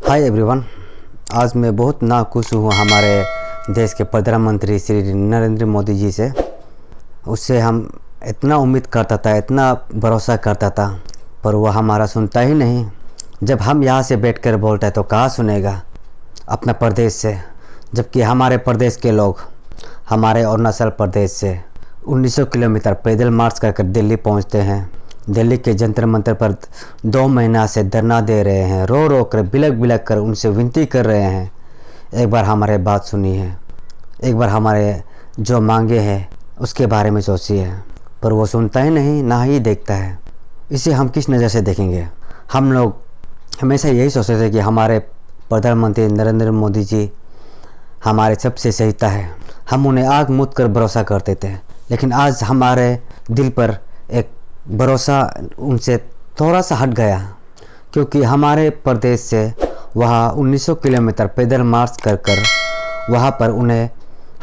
Hi everyone. आज मैं बहुत नाखुश हूँ हमारे देश के प्रधानमंत्री श्री नरेंद्र मोदी जी से। उससे हम इतना उम्मीद करता था, इतना भरोसा करता था, पर वह हमारा सुनता ही नहीं। जब हम यहाँ से बैठकर बोलते हैं तो कहाँ सुनेगा अपना प्रदेश से। जबकि हमारे प्रदेश के लोग हमारे अरुणाचल प्रदेश से 1900 किलोमीटर पैदल मार्च कर दिल्ली पहुँचते हैं। दिल्ली के जंतर मंतर पर 2 महीना से धरना दे रहे हैं, रो रो कर बिलक बिलक कर उनसे विनती कर रहे हैं, एक बार हमारे बात सुनिए, एक बार हमारे जो मांगे हैं उसके बारे में सोचिए। पर वो सुनता ही नहीं, ना ही देखता है। इसे हम किस नज़र से देखेंगे? हम लोग हमेशा यही सोचते थे कि हमारे प्रधानमंत्री नरेंद्र मोदी जी हमारे सबसे सहीता है। हम उन्हें आग मूंद कर भरोसा करते थे, लेकिन आज हमारे दिल पर एक भरोसा उनसे थोड़ा सा हट गया, क्योंकि हमारे प्रदेश से वहाँ 1900 किलोमीटर पैदल मार्च कर वहाँ पर उन्हें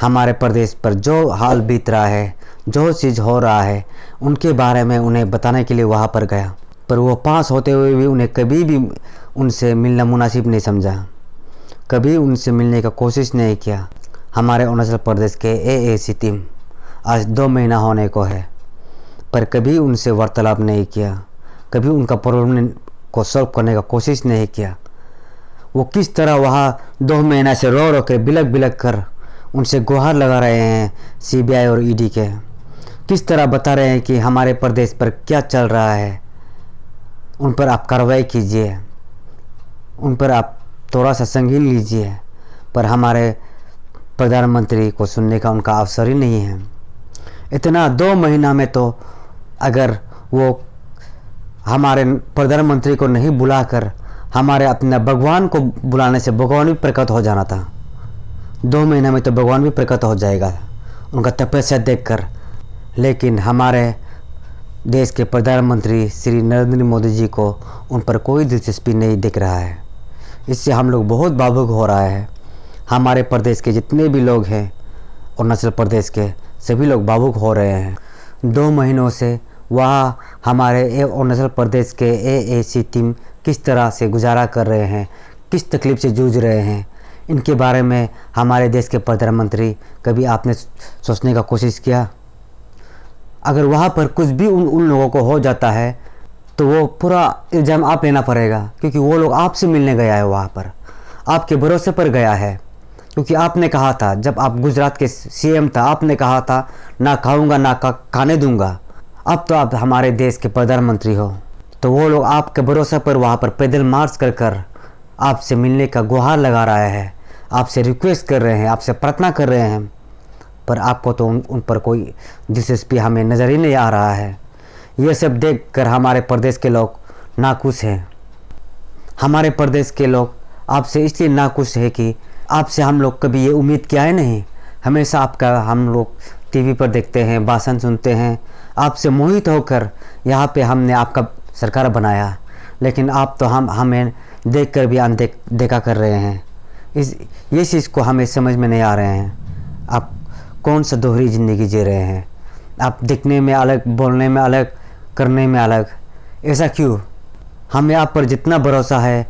हमारे प्रदेश पर जो हाल बीत रहा है, जो चीज़ हो रहा है, उनके बारे में उन्हें बताने के लिए वहाँ पर गया। पर वो पास होते हुए भी उन्हें कभी भी उनसे मिलना मुनासिब नहीं समझा, कभी उनसे मिलने का कोशिश नहीं किया। हमारे अरुणाचल प्रदेश के एएसी टीम आज 2 महीना होने को है, पर कभी उनसे वार्तालाप नहीं किया, कभी उनका प्रॉब्लम को सॉल्व करने का कोशिश नहीं किया। वो किस तरह वहाँ 2 महीना से रो रो के बिलक बिलक कर उनसे गुहार लगा रहे हैं सीबीआई और ईडी के। किस तरह बता रहे हैं कि हमारे प्रदेश पर क्या चल रहा है, उन पर आप कार्रवाई कीजिए, उन पर आप थोड़ा सा संगीन लीजिए। पर हमारे प्रधानमंत्री को सुनने का उनका अवसर ही नहीं है। इतना 2 महीना में तो अगर वो हमारे प्रधानमंत्री को नहीं बुलाकर हमारे अपने भगवान को बुलाने से भगवान भी प्रकट हो जाना था। 2 महीने में तो भगवान भी प्रकट हो जाएगा उनका तपस्या देखकर। लेकिन हमारे देश के प्रधानमंत्री श्री नरेंद्र मोदी जी को उन पर कोई दिलचस्पी नहीं दिख रहा है। इससे हम लोग बहुत भावुक हो रहा है। हमारे प्रदेश के जितने भी लोग हैं, अरुणाचल प्रदेश के सभी लोग भावुक हो रहे हैं। 2 महीनों से वहाँ हमारे अरुणाचल प्रदेश के एएसी टीम किस तरह से गुजारा कर रहे हैं, किस तकलीफ़ से जूझ रहे हैं, इनके बारे में हमारे देश के प्रधानमंत्री कभी आपने सोचने का कोशिश किया? अगर वहाँ पर कुछ भी उन लोगों को हो जाता है तो वो पूरा इल्ज़ाम आप लेना पड़ेगा, क्योंकि वो लोग आपसे मिलने गया है, वहाँ पर आपके भरोसे पर गया है। क्योंकि आपने कहा था, जब आप गुजरात के सीएम था, आपने कहा था ना खाऊंगा ना खाने दूंगा। अब तो आप हमारे देश के प्रधानमंत्री हो, तो वो लोग आपके भरोसे पर वहाँ पर पैदल मार्च कर आपसे मिलने का गुहार लगा रहा है, आपसे रिक्वेस्ट कर रहे हैं, आपसे प्रार्थना कर रहे हैं। पर आपको तो उन पर कोई दिलचस्पी हमें नज़र ही नहीं आ रहा है। ये सब देख कर हमारे प्रदेश के लोग नाखुश हैं। हमारे प्रदेश के लोग आपसे इसलिए नाखुश है कि आपसे हम लोग कभी ये उम्मीद किया है नहीं। हमेशा आपका हम लोग टीवी पर देखते हैं, भाषण सुनते हैं, आपसे मोहित होकर यहाँ पे हमने आपका सरकार बनाया, लेकिन आप तो हमें देख कर भी अनदेखा कर रहे हैं। ये चीज़ को हमें समझ में नहीं आ रहे हैं। आप कौन सा दोहरी ज़िंदगी जी रहे हैं? आप दिखने में अलग, बोलने में अलग, करने में अलग, ऐसा क्यों? हमें आप पर जितना भरोसा है,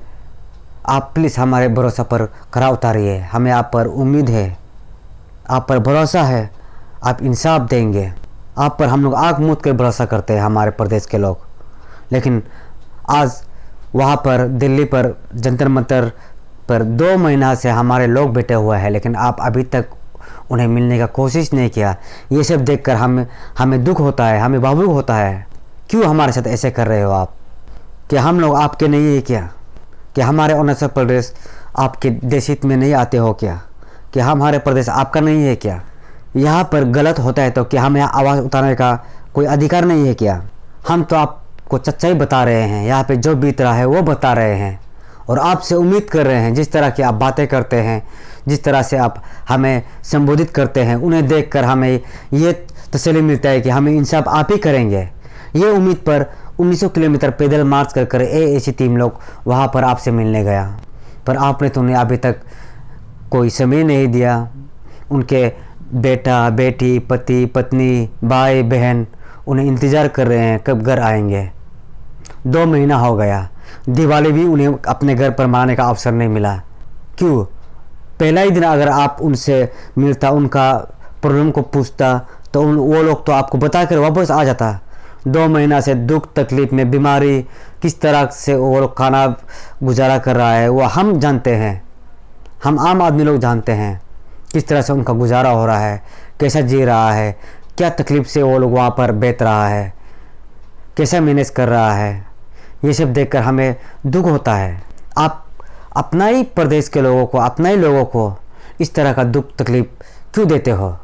आप प्लीज़ हमारे भरोसा पर खरा उतारिए। हमें आप पर उम्मीद है, आप पर भरोसा है, आप इंसाफ देंगे। आप पर हम लोग आँख मूंद कर भरोसा करते हैं, हमारे प्रदेश के लोग। लेकिन आज वहाँ पर दिल्ली पर जंतर मंतर पर 2 महीना से हमारे लोग बैठे हुए हैं, लेकिन आप अभी तक उन्हें मिलने का कोशिश नहीं किया। ये सब देखकर हमें दुख होता है, हमें भावुक होता है। क्यों हमारे साथ ऐसे कर रहे हो आप? कि हम लोग आपके नहीं है क्या? कि हमारे अरुणाचल प्रदेश आपके देश हित में नहीं आते हो क्या? कि हमारे प्रदेश आपका नहीं है क्या? यहाँ पर गलत होता है तो क्या हमें आवाज़ उठाने का कोई अधिकार नहीं है क्या? हम तो आपको सच्चाई बता रहे हैं, यहाँ पे जो बीत रहा है वो बता रहे हैं, और आपसे उम्मीद कर रहे हैं। जिस तरह की आप बातें करते हैं, जिस तरह से आप हमें संबोधित करते हैं, उन्हें देखकर हमें ये तसल्ली मिलता है कि हमें इंसाफ आप ही करेंगे। ये उम्मीद पर 1900 किलोमीटर पैदल मार्च कर एएसी टीम लोग वहाँ पर आपसे मिलने गया, पर आपने तो उन्हें अभी तक कोई समय नहीं दिया। उनके बेटा बेटी, पति पत्नी, भाई बहन उन्हें इंतज़ार कर रहे हैं कब घर आएंगे। 2 महीना हो गया। दिवाली भी उन्हें अपने घर पर मनाने का अवसर नहीं मिला। क्यों? पहला ही दिन अगर आप उनसे मिलता, उनका प्रॉब्लम को पूछता, तो वो लोग तो आपको बता कर वापस आ जाता। 2 महीना से दुख तकलीफ में, बीमारी, किस तरह से वो लोग खाना गुजारा कर रहा है वो हम जानते हैं। हम आम आदमी लोग जानते हैं किस तरह से उनका गुजारा हो रहा है, कैसा जी रहा है, क्या तकलीफ़ से वो लोग वहाँ पर बीत रहा है, कैसा मैनेज कर रहा है। ये सब देखकर हमें दुख होता है। आप अपना ही प्रदेश के लोगों को, अपना ही लोगों को इस तरह का दुख तकलीफ़ क्यों देते हो?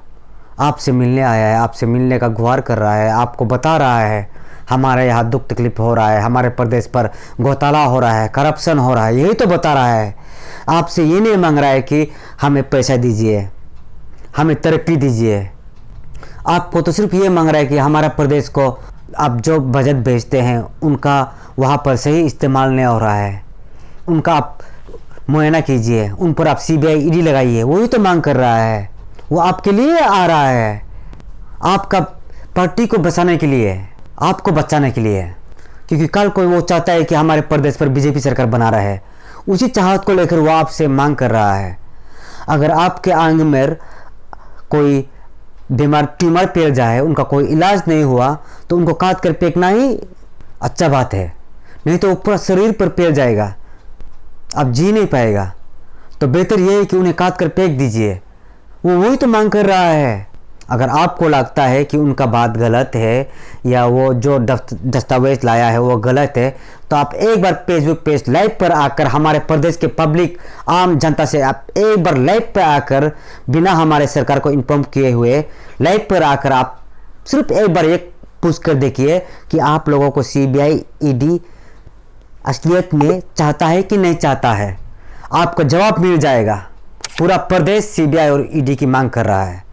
आपसे मिलने आया है, आपसे मिलने का गुहार कर रहा है, आपको बता रहा है हमारे यहाँ दुख तकलीफ़ हो रहा है, हमारे प्रदेश पर घोटाला हो रहा है, करप्शन हो रहा है, यही तो बता रहा है। आपसे ये नहीं मांग रहा है कि हमें पैसा दीजिए, हमें तरक्की दीजिए। आपको तो सिर्फ ये मांग रहा है कि हमारा प्रदेश को आप जो बजट भेजते हैं उनका वहाँ पर सही इस्तेमाल नहीं हो रहा है, उनका आप मुआयना कीजिए, उन पर आप CBI ED लगाइए। वही तो मांग कर रहा है। वो आपके लिए आ रहा है, आपका पार्टी को बचाने के लिए, आपको बचाने के लिए। क्योंकि कल कोई वो चाहता है कि हमारे प्रदेश पर BJP सरकार बना रहा है, उसी चाहत को लेकर वो आपसे मांग कर रहा है। अगर आपके आंग में कोई बीमार ट्यूमर फैल जाए, उनका कोई इलाज नहीं हुआ, तो उनको काट कर फेंकना ही अच्छा बात है, नहीं तो वो पूरा शरीर पर फैल जाएगा, अब जी नहीं पाएगा। तो बेहतर ये है कि उन्हें काट कर फेंक दीजिए। वो वही तो मांग कर रहा है। अगर आपको लगता है कि उनका बात गलत है या वो जो दस्तावेज लाया है वो गलत है, तो आप एक बार फेसबुक पेज लाइव पर आकर हमारे प्रदेश के पब्लिक, आम जनता से आप एक बार लाइव पर आकर, बिना हमारे सरकार को इन्फॉर्म किए हुए लाइव पर आकर आप सिर्फ एक बार एक पूछ कर देखिए कि आप लोगों को CBI ED असलियत में चाहता है कि नहीं चाहता है। आपको जवाब मिल जाएगा। पूरा प्रदेश CBI और ED की मांग कर रहा है।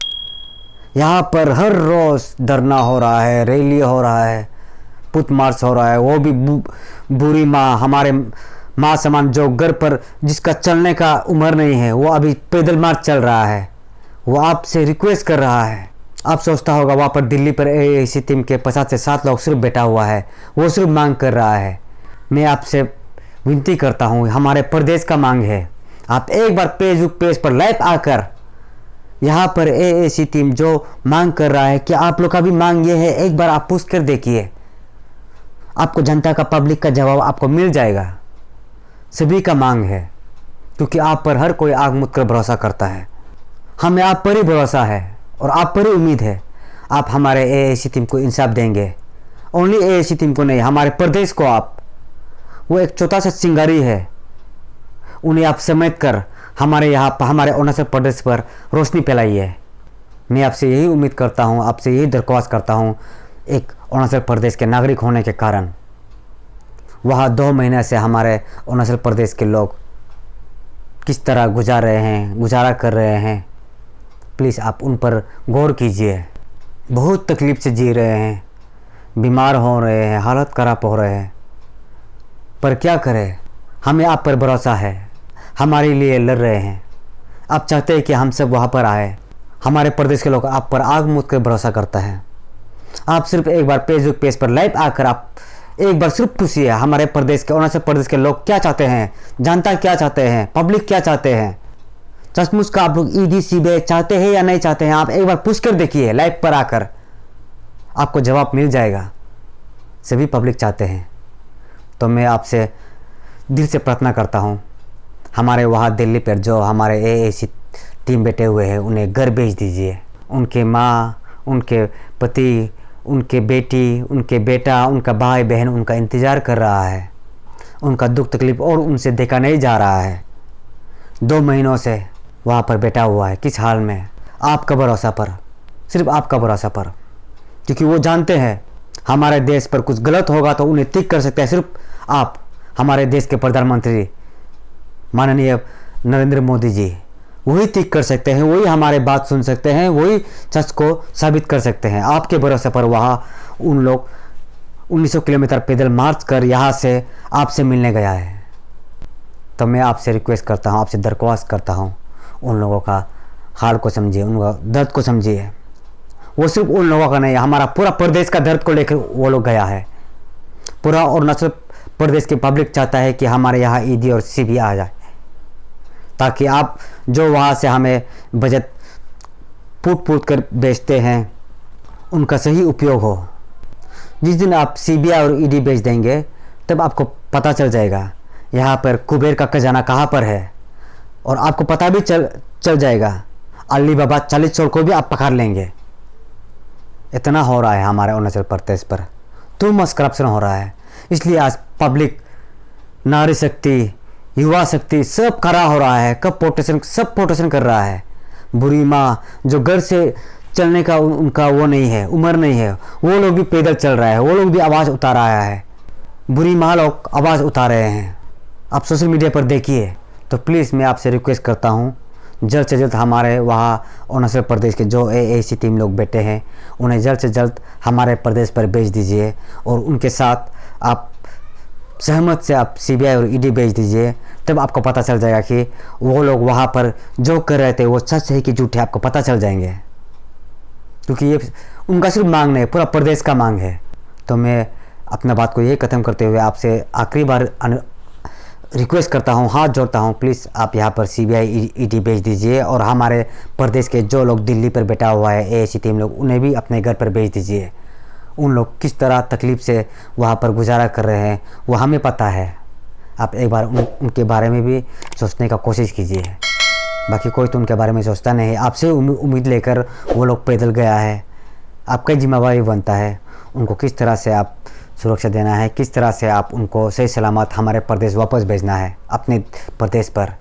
यहाँ पर हर रोज़ धरना हो रहा है, रैली हो रहा है, पुत मार्च हो रहा है। वो भी बुरी माँ, हमारे माँ समान, जो घर पर जिसका चलने का उम्र नहीं है, वो अभी पैदल मार्च चल रहा है। वो आपसे रिक्वेस्ट कर रहा है। आप सोचता होगा वहाँ पर दिल्ली पर AAC टीम के 50 से 7 लोग सिर्फ बैठा हुआ है, वो सिर्फ मांग कर रहा है। मैं आपसे विनती करता हूँ, हमारे प्रदेश का मांग है। आप एक बार फेसबुक पेज पर लाइव आकर यहाँ पर AAC टीम जो मांग कर रहा है, कि आप लोग का भी मांग ये है, एक बार आप पूछ कर देखिए। आपको जनता का, पब्लिक का जवाब आपको मिल जाएगा। सभी का मांग है, क्योंकि आप पर हर कोई आग मूंद कर भरोसा करता है। हमें आप पर ही भरोसा है और आप पर ही उम्मीद है। आप हमारे AAC टीम को इंसाफ देंगे। ओनली AAC टीम को नहीं, हमारे प्रदेश को। आप वो एक छोटा सा चिंगारी है, उन्हें आप समेट कर हमारे यहाँ, हमारे अरुणाचल प्रदेश पर रोशनी फैलाइए। मैं आपसे यही उम्मीद करता हूँ, आपसे यही दरख्वास्त करता हूँ। एक अरुणाचल प्रदेश के नागरिक होने के कारण वहाँ 2 महीने से हमारे अरुणाचल प्रदेश के लोग किस तरह गुजारा कर रहे हैं, प्लीज़ आप उन पर गौर कीजिए। बहुत तकलीफ़ से जी रहे हैं, बीमार हो रहे हैं, हालत ख़राब हो रहे हैं, पर क्या करें। हमें आप पर भरोसा है, हमारे लिए लड़ रहे हैं। आप चाहते हैं कि हम सब वहाँ पर आए। हमारे प्रदेश के लोग आप पर आग मूंद कर भरोसा करता है। आप सिर्फ एक बार फेसबुक पेज पर लाइव आकर आप एक बार सिर्फ पूछिए, हमारे प्रदेश के, अरुणाचल प्रदेश के लोग क्या चाहते हैं, जनता क्या चाहते हैं, पब्लिक क्या चाहते हैं। सचमुच का आप लोग ED CBI चाहते हैं या नहीं चाहते हैं, आप एक बार पूछ कर देखिए लाइव पर आकर, आपको जवाब मिल जाएगा। सभी पब्लिक चाहते हैं। तो मैं आपसे दिल से प्रार्थना करता हूँ, हमारे वहाँ दिल्ली पर जो हमारे AAC टीम बैठे हुए हैं, उन्हें घर भेज दीजिए। उनके माँ, उनके पति, उनके बेटी, उनके बेटा, उनका भाई बहन उनका इंतज़ार कर रहा है। उनका दुख तकलीफ़ और उनसे देखा नहीं जा रहा है। 2 महीनों से वहाँ पर बैठा हुआ है। किस हाल में? आपका भरोसा पर, सिर्फ आपका भरोसा पर। क्योंकि वो जानते हैं हमारे देश पर कुछ गलत होगा तो उन्हें ठीक कर सकते हैं सिर्फ आप, हमारे देश के प्रधानमंत्री माननीय नरेंद्र मोदी जी। वही ठीक कर सकते हैं, वही हमारे बात सुन सकते हैं, वही सच को साबित कर सकते हैं। आपके भरोसे पर वहाँ उन लोग 1900 किलोमीटर पैदल मार्च कर यहाँ से आपसे मिलने गया है। तो मैं आपसे रिक्वेस्ट करता हूँ, आपसे दरख्वास्त करता हूँ, उन लोगों का हाल को समझिए, उनका दर्द को समझिए। वो सिर्फ उन लोगों का नहीं, हमारा पूरा प्रदेश का दर्द को लेकर वो लोग गया है। पूरा अरुणाचल प्रदेश की पब्लिक चाहता है कि हमारे यहाँ ईडी और सीबीआई आ जाए, ताकि आप जो वहाँ से हमें बजट फूट फूट कर बेचते हैं उनका सही उपयोग हो। जिस दिन आप सीबीआई और ईडी बेच देंगे तब आपको पता चल जाएगा यहाँ पर कुबेर का खजाना कहाँ पर है, और आपको पता भी चल जाएगा अली बाबा 40 चोर को भी आप पकड़ लेंगे। इतना हो रहा है हमारे अरुणाचल प्रदेश पर, टू मच करप्शन हो रहा है। इसलिए आज पब्लिक, नारी शक्ति, युवा शक्ति सब खड़ा हो रहा है, सब प्रोटेस्ट कर रहा है। बुरी माँ जो घर से चलने का उनका वो नहीं है, उम्र नहीं है, वो लोग भी पैदल चल रहा है, वो लोग भी आवाज़ उतार रहा है। बुरी माँ लोग आवाज़ उतार रहे हैं, आप सोशल मीडिया पर देखिए। तो प्लीज़ मैं आपसे रिक्वेस्ट करता हूँ, जल्द से जल्द हमारे वहाँ अरुणाचल प्रदेश के जो AAC टीम लोग बैठे हैं उन्हें जल्द से जल्द हमारे प्रदेश पर भेज दीजिए, और उनके साथ आप सहमत से आप सीबीआई और ईडी भेज दीजिए। तब आपको पता चल जाएगा कि वो लोग वहाँ पर जो कर रहे थे वो सच है कि झूठ है, आपको पता चल जाएंगे। क्योंकि ये उनका सिर्फ मांग नहीं, पूरा प्रदेश का मांग है। तो मैं अपना बात को ये ख़त्म करते हुए आपसे आखिरी बार रिक्वेस्ट करता हूँ, हाथ जोड़ता हूँ, प्लीज़ आप यहाँ पर सीबीआई ईडी भेज दीजिए, और हमारे प्रदेश के जो लोग दिल्ली पर बैठा हुआ है AAC टीम लोग, उन्हें भी अपने घर पर भेज दीजिए। उन लोग किस तरह तकलीफ़ से वहाँ पर गुजारा कर रहे हैं वो हमें पता है। आप एक बार उनके बारे में भी सोचने का कोशिश कीजिए। बाकी कोई तो उनके बारे में सोचता नहीं है। आपसे उम्मीद लेकर वो लोग पैदल गया है, आपका जिम्मेवारी बनता है उनको किस तरह से आप सुरक्षा देना है, किस तरह से आप उनको सही सलामत हमारे प्रदेश वापस भेजना है अपने प्रदेश पर।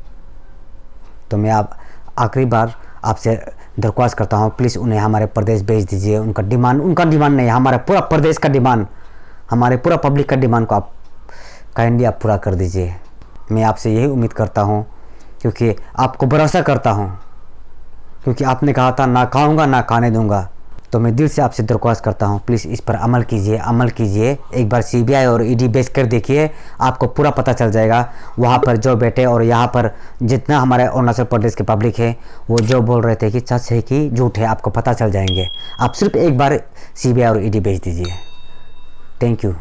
तो मैं आप आखिरी बार आपसे दरख्वास्त करता हूँ, प्लीज़ उन्हें हमारे प्रदेश भेज दीजिए। उनका डिमांड नहीं, हमारे पूरा प्रदेश का डिमांड, हमारे पूरा पब्लिक का डिमांड को आप काइंडली आप पूरा कर दीजिए। मैं आपसे यही उम्मीद करता हूँ, क्योंकि आपको भरोसा करता हूँ, क्योंकि आपने कहा था ना खाऊंगा ना खाने दूंगा। तो मैं दिल से आपसे दरख्वास्त करता हूँ, प्लीज़ इस पर अमल कीजिए। एक बार सीबीआई और ईडी बेच कर देखिए, आपको पूरा पता चल जाएगा वहाँ पर जो बैठे और यहाँ पर जितना हमारे अरुणाचल प्रदेश के पब्लिक है वो जो बोल रहे थे कि सच है कि झूठ है, आपको पता चल जाएंगे। आप सिर्फ एक बार सीबीआई और ईडी बेच दीजिए। Thank you.